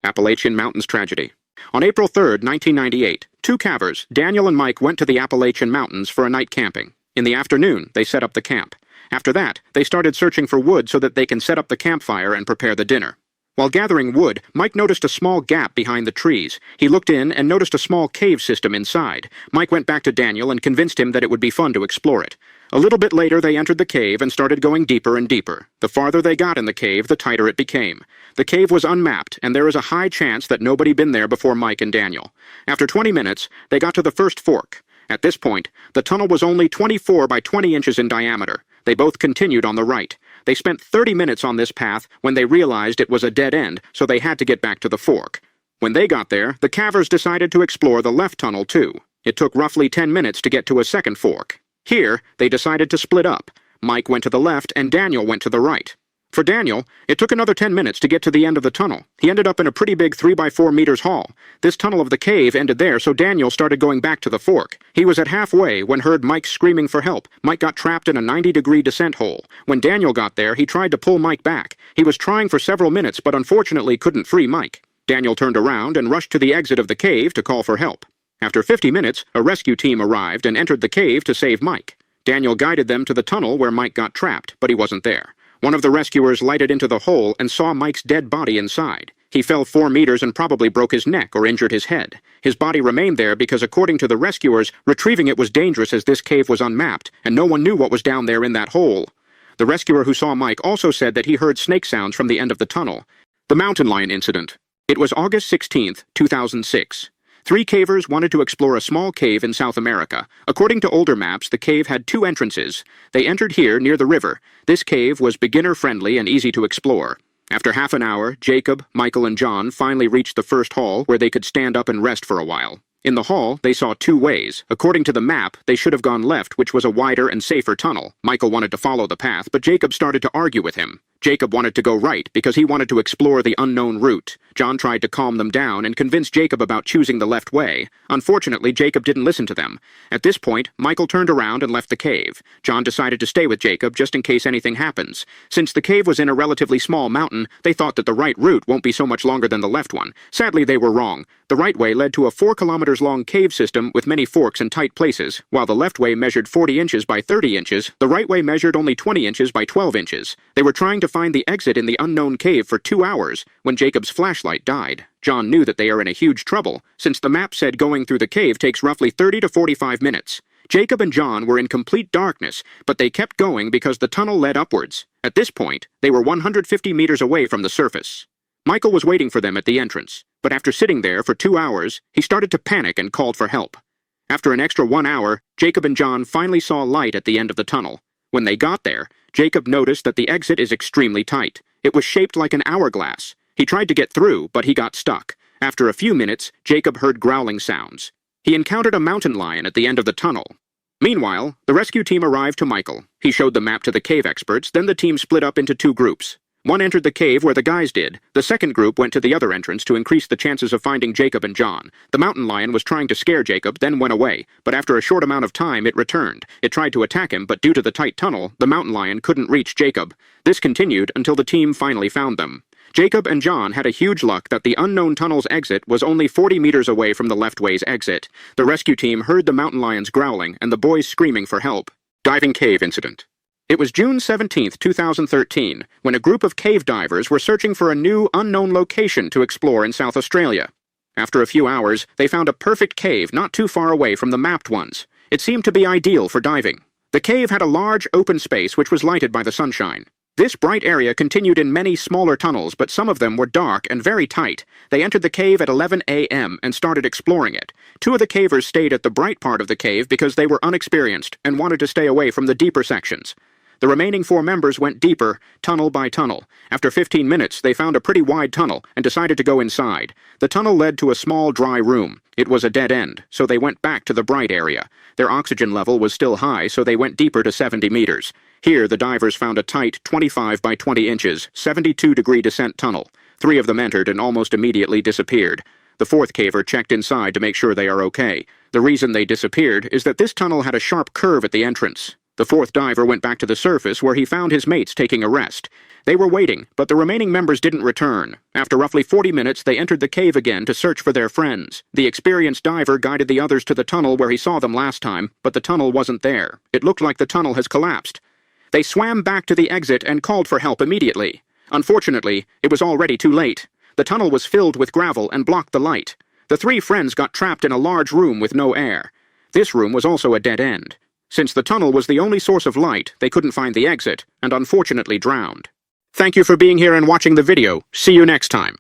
Appalachian Mountains Tragedy. On April 3, 1998, two cavers, Daniel and Mike, went to the Appalachian Mountains for a night camping. In the afternoon, they set up the camp. After that, they started searching for wood so that they can set up the campfire and prepare the dinner. While gathering wood, Mike noticed a small gap behind the trees. He looked in and noticed a small cave system inside. Mike went back to Daniel and convinced him that it would be fun to explore it. A little bit later, they entered the cave and started going deeper and deeper. The farther they got in the cave, the tighter it became. The cave was unmapped, and there is a high chance that nobody been there before Mike and Daniel. After 20 minutes, they got to the first fork. At this point, the tunnel was only 24 by 20 inches in diameter. They both continued on the right. They spent 30 minutes on this path when they realized it was a dead end, so they had to get back to the fork. When they got there, the cavers decided to explore the left tunnel too. It took roughly 10 minutes to get to a second fork. Here, they decided to split up. Mike went to the left and Daniel went to the right. For Daniel, it took another 10 minutes to get to the end of the tunnel. He ended up in a pretty big 3 by 4 meters hall. This tunnel of the cave ended there, so Daniel started going back to the fork. He was at halfway when heard Mike screaming for help. Mike got trapped in a 90-degree descent hole. When Daniel got there, he tried to pull Mike back. He was trying for several minutes, but unfortunately couldn't free Mike. Daniel turned around and rushed to the exit of the cave to call for help. After 50 minutes, a rescue team arrived and entered the cave to save Mike. Daniel guided them to the tunnel where Mike got trapped, but he wasn't there. One of the rescuers lighted into the hole and saw Mike's dead body inside. He fell 4 meters and probably broke his neck or injured his head. His body remained there because, according to the rescuers, retrieving it was dangerous as this cave was unmapped, and no one knew what was down there in that hole. The rescuer who saw Mike also said that he heard snake sounds from the end of the tunnel. The mountain lion incident. It was August 16, 2006. 3 cavers wanted to explore a small cave in South America. According to older maps, the cave had 2 entrances. They entered here near the river. This cave was beginner-friendly and easy to explore. After half an hour, Jacob, Michael, and John finally reached the first hall where they could stand up and rest for a while. In the hall, they saw 2 ways. According to the map, they should have gone left, which was a wider and safer tunnel. Michael wanted to follow the path, but Jacob started to argue with him. Jacob wanted to go right because he wanted to explore the unknown route. John tried to calm them down and convince Jacob about choosing the left way. Unfortunately, Jacob didn't listen to them. At this point, Michael turned around and left the cave. John decided to stay with Jacob just in case anything happens. Since the cave was in a relatively small mountain, they thought that the right route won't be so much longer than the left one. Sadly, they were wrong. The right way led to a 4 kilometers long cave system with many forks and tight places. While the left way measured 40 inches by 30 inches, the right way measured only 20 inches by 12 inches. They were trying to find the exit in the unknown cave for 2 hours when Jacob's flashlight died. John knew that they are in a huge trouble, since the map said going through the cave takes roughly 30 to 45 minutes. Jacob and John were in complete darkness, but they kept going because the tunnel led upwards. At this point, they were 150 meters away from the surface. Michael was waiting for them at the entrance, but after sitting there for 2 hours, he started to panic and called for help. After an extra 1 hour, Jacob and John finally saw light at the end of the tunnel. When they got there, Jacob noticed that the exit is extremely tight. It was shaped like an hourglass. He tried to get through, but he got stuck. After a few minutes, Jacob heard growling sounds. He encountered a mountain lion at the end of the tunnel. Meanwhile, the rescue team arrived to Michael. He showed the map to the cave experts, then the team split up into 2 groups. One entered the cave where the guys did. The second group went to the other entrance to increase the chances of finding Jacob and John. The mountain lion was trying to scare Jacob, then went away, but after a short amount of time it returned. It tried to attack him, but due to the tight tunnel, the mountain lion couldn't reach Jacob. This continued until the team finally found them. Jacob and John had a huge luck that the unknown tunnel's exit was only 40 meters away from the left way's exit. The rescue team heard the mountain lions growling and the boys screaming for help. Diving cave incident. It was June 17, 2013, when a group of cave divers were searching for a new, unknown location to explore in South Australia. After a few hours, they found a perfect cave not too far away from the mapped ones. It seemed to be ideal for diving. The cave had a large, open space which was lighted by the sunshine. This bright area continued in many smaller tunnels, but some of them were dark and very tight. They entered the cave at 11 a.m. and started exploring it. 2 of the cavers stayed at the bright part of the cave because they were unexperienced and wanted to stay away from the deeper sections. The remaining 4 members went deeper, tunnel by tunnel. After 15 minutes, they found a pretty wide tunnel and decided to go inside. The tunnel led to a small, dry room. It was a dead end, so they went back to the bright area. Their oxygen level was still high, so they went deeper to 70 meters. Here, the divers found a tight 25 by 20 inches, 72-degree descent tunnel. 3 of them entered and almost immediately disappeared. The 4th caver checked inside to make sure they are okay. The reason they disappeared is that this tunnel had a sharp curve at the entrance. The 4th diver went back to the surface where he found his mates taking a rest. They were waiting, but the remaining members didn't return. After roughly 40 minutes, they entered the cave again to search for their friends. The experienced diver guided the others to the tunnel where he saw them last time, but the tunnel wasn't there. It looked like the tunnel has collapsed. They swam back to the exit and called for help immediately. Unfortunately, it was already too late. The tunnel was filled with gravel and blocked the light. The three friends got trapped in a large room with no air. This room was also a dead end. Since the tunnel was the only source of light, they couldn't find the exit, and unfortunately drowned. Thank you for being here and watching the video. See you next time.